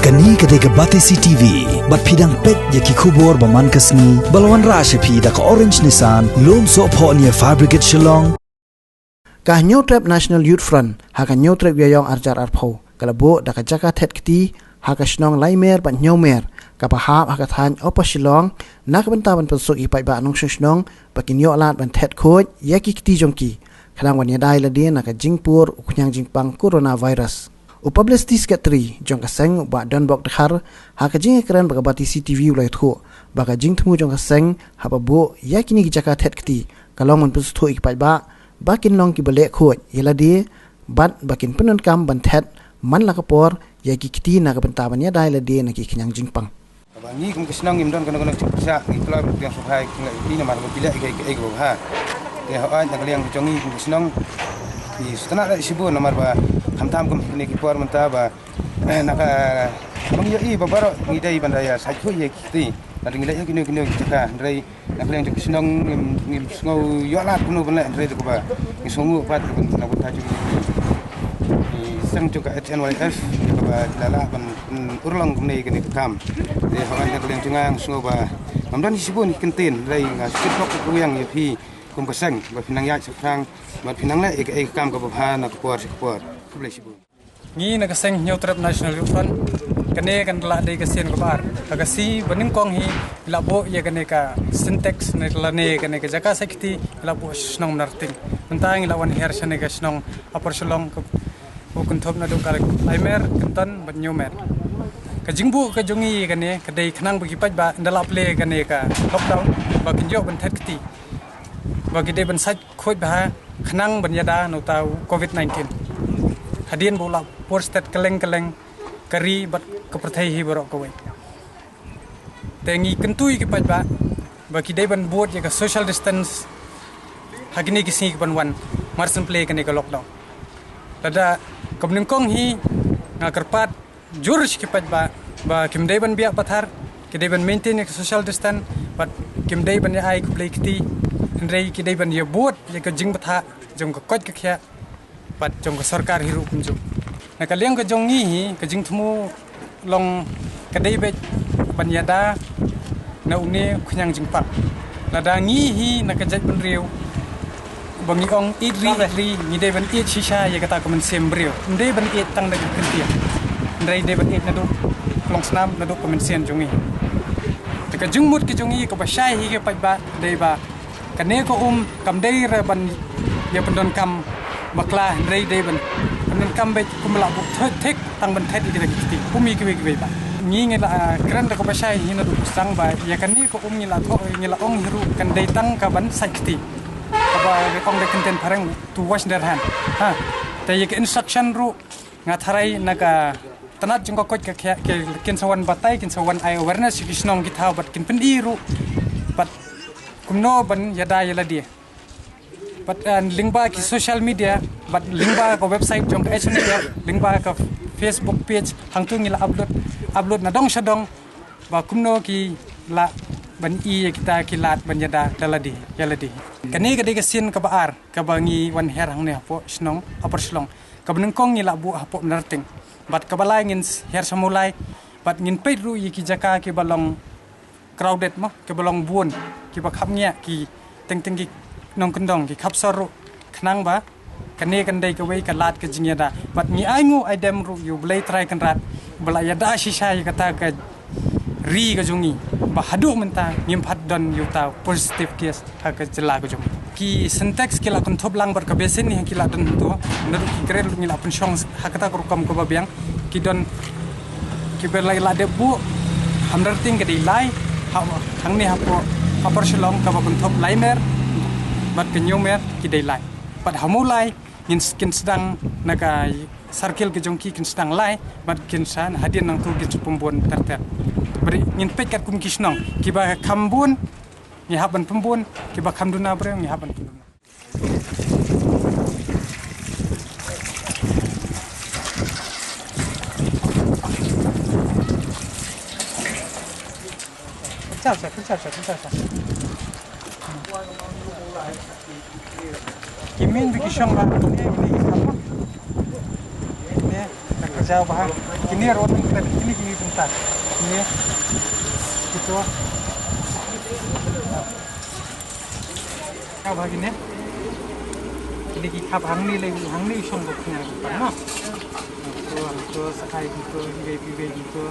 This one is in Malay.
Kani kadega Batisi TV, bat pidang pet yaki kubor baman kasni, balwan rasha pi da ka orange nisan, lom so po niya Fire Brigade Shillong. Kah New Trap National Youth Front, haka New Trap yayong arjar arpo, kalabo da ka Jaka Thet kiti, haka Shillong laimer bat nyomer, kapahap haka than opa Shillong, nakabentaban Pynsuk Paidbah nong Shillong, bakin yo alat ban Thet kod, yaki kiti jongki, kadang wan yadai ladin naka jingpur, ukunyang jingpang coronavirus. Publicity secretary jong kaseng ba don bok dekhar ha ka jing kran ba Batisi TV ulai thu ba ka jing thmu jong kaseng ha ba bo yakini ki Jaka Thet kti kalong mun pus thu ik Paidbah ba kin long ki bale khot yeladi bat bakin penun kam ban Thet man la kapor yaki kti na ka benta ban ya dai la de na ki knyang jing pang ba ni kum kisnang im don kana kana persa ni kala yang suhai ni na mar bila ai go ha ya ha na kaliang jongi kum kisnang di setengah dari sibu nomor ba hamtam kum ni kipor menta ba naka mangi i babaro ngidai bandaya sakhu ye kiti na ngidai kini Jaka ndrai nakaliang jok sinong ngim ngau yolat kuno bana ndrai ko ba ngisongu pat na buta ju sang juga Hnyf ba lala ban urlang kum ni kini kam de hawan nakaliang jungang sungo ba mamdan sibu ni kentin ndrai ngasit kok ku yang yepi kum kasang ba pinang ya sang mat pinang la ek kam ka bha na kuar kublai sibu ni na kasang New Trap National Youth Front kane kan la dei kasien ko bar agasi baning kong hi labo ye kane ka syntax ne lane kane ka Jaka sakti labo snong narting mentang lawan her sane ka snong upper Shillong ko kun thop na do kal aimer kantan ban nyomer ka jingbu ka jongi kane ka dei khnang bagi Paidbah ndala ple kane ka lockdown ba kinjo ban Thet kti bagi dei ban saj khoi ba khnang ban yada no tau covid-19 hadian bola por stat keleng kari bat keperthai hi borok kawai tengi kentui ki Paidbah bagi dei ban buat ya ka social distance hagini ki sing ban wan marsen play kane ka lockdown tada kabning kong hi ngakarpat jurus ki Paidbah ba kim dei ban biak pathar ki dei ban maintain ya social distance but kim dei ban ya ai ku play kiti ndrei ki dei ban ya buat ya ka jing patha jong ka koj ka khya pat jong ka sarkar hiru kunju na kaliang ka jong ni ka jing thmu long ka dei be ban yada na une khunyang jing pa la da ngi hi na ka jaj ban riu bangi ong idri ni dei ban it shisha ya kata ka man sem riu ndei ban it tang da kentia ndrei dei ban it na do long snam na do ka man sen jong ni ka jung mut ki jong ni ka ba shai hi ka Paidbah dei ba kane ko kam dei ra ban ya pendon kam bakla ndrei dei ban pendon kam be kumla bu thek tang ban Thet iki kiti umi ki ba ngi ngela kran da ko basai hina du sang ba ya kani ko ngila tho ngila ong hiru kan dei tang ka ban sakti aba ong de content parang to wash their hand ha te ye instruction ru ngatharai naga tanat jingko koj ka ke kin sawan batai kin sawan ai awareness ki snong ki tha bat kin pendi ru bat kumno ban yada yala dia but link ba ki social media but link ba ko website jong Hnyf link ba ka Facebook page hang tu ngila upload na dong sadong ba kumno ki la ban i kita kilat ban yada daladi yaladi kani ka de sin ka baar ka bangi wan her hang ne hapo snong upper Shillong ka beneng kong ngila bu hapo narting but ka balai ngin her samulai but ngin peit ru ki Jaka ki balong crowded mo ke balong buon ki ba khap ngia ki teng ki nong kendong ki khap soru khnang ba kane kan dei ka wei ka lat ka jingya da but ni ai ngu ai dem ru yu blai try kan rat bala ya da shisha ya kata ka ri ka jungi ba hadu menta ngim phat don yu ta positive case ha ka jela ka jung ki syntax ki la kon thop lang bar ka besen ni ki la don to na ki kre lu ni la pun shong ha kata ko kam ko ba biang ki don ki ber lai la de bu hamdar ting ka dei lai hang ni hapo upper Shillong ka ba kun thop laimer bat ke nyomer ki dei lai pat hamulai ngin skin sedang naga sarkel ke jongki kin sedang lai bat kin san hadian nang tu kin pumbun terter beri ngin pekat kum kisnong ki ba kambun ni haban pumbun ki ba kamduna bre ni haban pumbun Kencar. Kimin biki syong ba ni apa? Ni kerja bahan ini road kita ini bentar ini gitu kau bagian ini kita hang ni song buknya no itu sekali gitu gitu